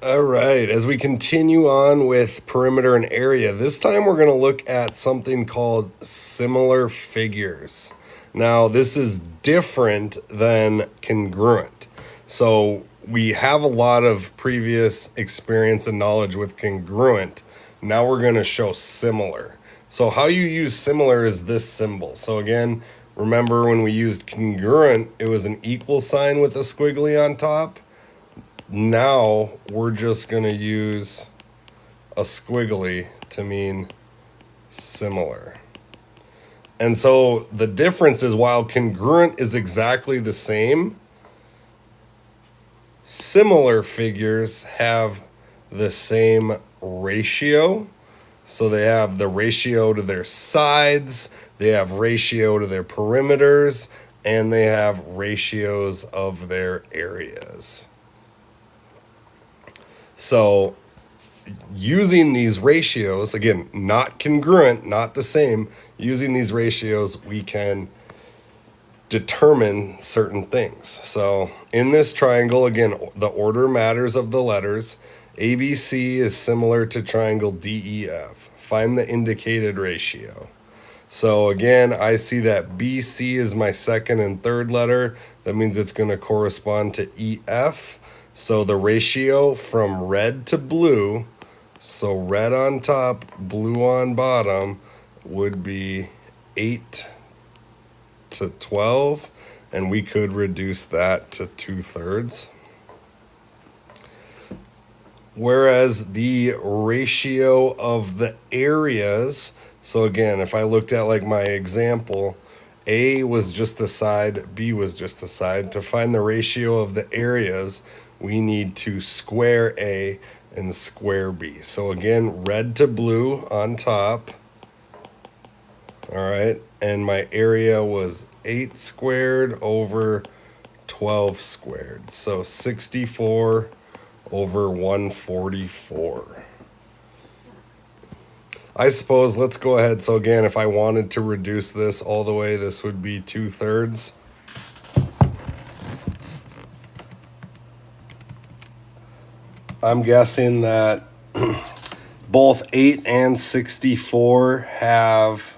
All right, as we continue on with perimeter and area, this time we're going to look at something called similar figures. Now, this is different than congruent. So, we have a lot of previous experience and knowledge with congruent. Now we're going to show similar. So, how you use similar is this symbol. So, again, remember when we used congruent, it was an equal sign with a squiggly on top. Now we're just going to use a squiggly to mean similar. And so the difference is while congruent is exactly the same, similar figures have the same ratio. So they have the ratio to their sides, they have ratio to their perimeters, and they have ratios of their areas. So using these ratios, again, not congruent, not the same, using these ratios, we can determine certain things. So in this triangle, again, the order matters of the letters. ABC is similar to triangle DEF. Find the indicated ratio. So again, I see that BC is my second and third letter. That means it's going to correspond to EF. So the ratio from red to blue, so red on top, blue on bottom, would be 8 to 12, and we could reduce that to 2/3. Whereas the ratio of the areas, so again, if I looked at like my example, A was just a side, B was just a side. To find the ratio of the areas, we need to square A and square B. So again, red to blue on top. All right, and my area was 8 squared over 12 squared. So 64 over 144. I suppose let's go ahead. So again, if I wanted to reduce this all the way, this would be 2/3. I'm guessing that both 8 and 64 have,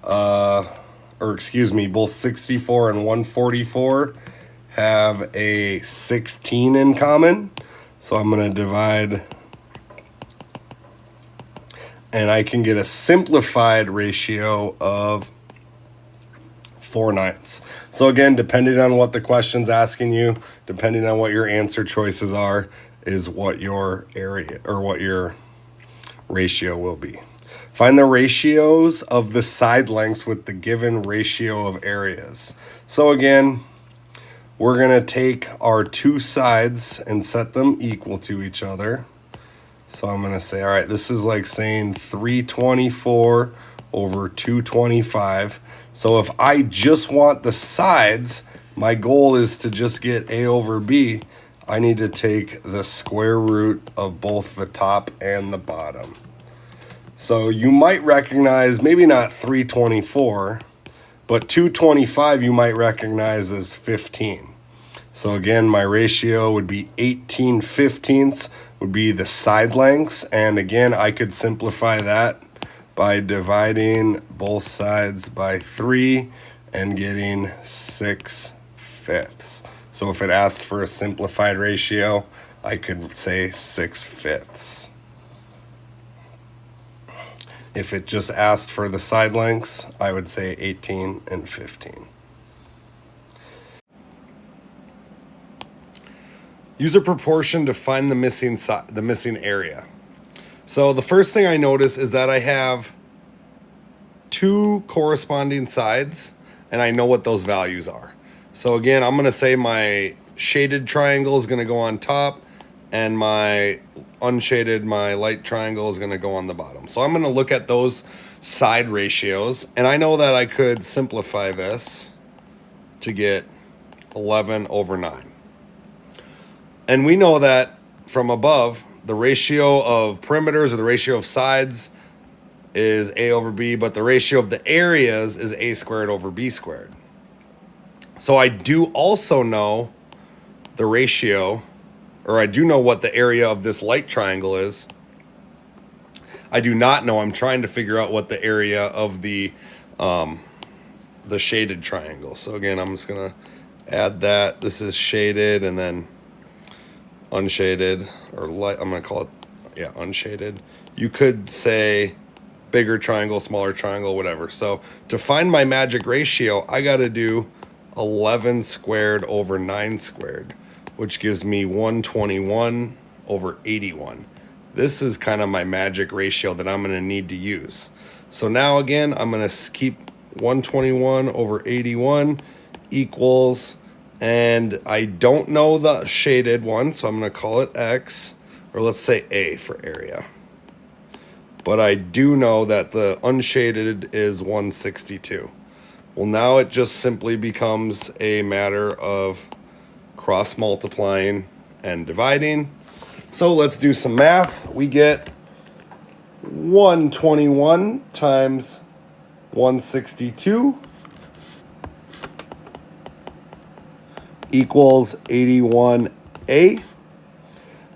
both 64 and 144 have a 16 in common. So I'm going to divide, and I can get a simplified ratio of 4/9. So again, depending on what the question's asking you, depending on what your answer choices are, is what your area or what your ratio will be. Find the ratios of the side lengths with the given ratio of areas. So again, we're going to take our two sides and set them equal to each other. So I'm going to say, all right, this is like saying 324 over 225. So if I just want the sides, my goal is to just get A over B. I need to take the square root of both the top and the bottom. So you might recognize, maybe not 324, but 225 you might recognize as 15. So again, my ratio would be 18/15 would be the side lengths. And again, I could simplify that by dividing both sides by 3 and getting 6/5. So if it asked for a simplified ratio, I could say 6/5. If it just asked for the side lengths, I would say 18 and 15. Use a proportion to find the missing area. So the first thing I notice is that I have two corresponding sides, and I know what those values are. So again, I'm going to say my shaded triangle is going to go on top, and my unshaded, my light triangle is going to go on the bottom. So I'm going to look at those side ratios, and I know that I could simplify this to get 11 over 9. And we know that from above, the ratio of perimeters or the ratio of sides is A over B, but the ratio of the areas is A squared over B squared. So I do also know the ratio or I do know what the area of this light triangle is. I do not know. I'm trying to figure out what the area of the shaded triangle. So again, I'm just gonna add that. This is shaded and then unshaded, or light. I'm gonna call it, yeah, unshaded. You could say bigger triangle, smaller triangle, whatever. So to find my magic ratio, I got to do 11 squared over 9 squared, which gives me 121 over 81. This is kind of my magic ratio that I'm going to need to use. So now again, I'm going to keep 121 over 81 equals, and I don't know the shaded one, so I'm going to call it X, or let's say A for area. But I do know that the unshaded is 162. Well, now it just simply becomes a matter of cross multiplying and dividing. So let's do some math. We get 121 times 162 equals 81A.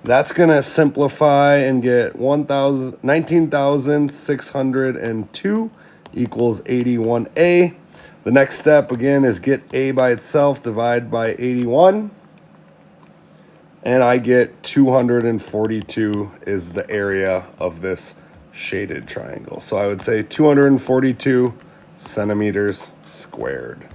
That's going to simplify and get 19,602 equals 81A. The next step, again, is get A by itself, divide by 81. And I get 242 is the area of this shaded triangle. So I would say 242 centimeters squared.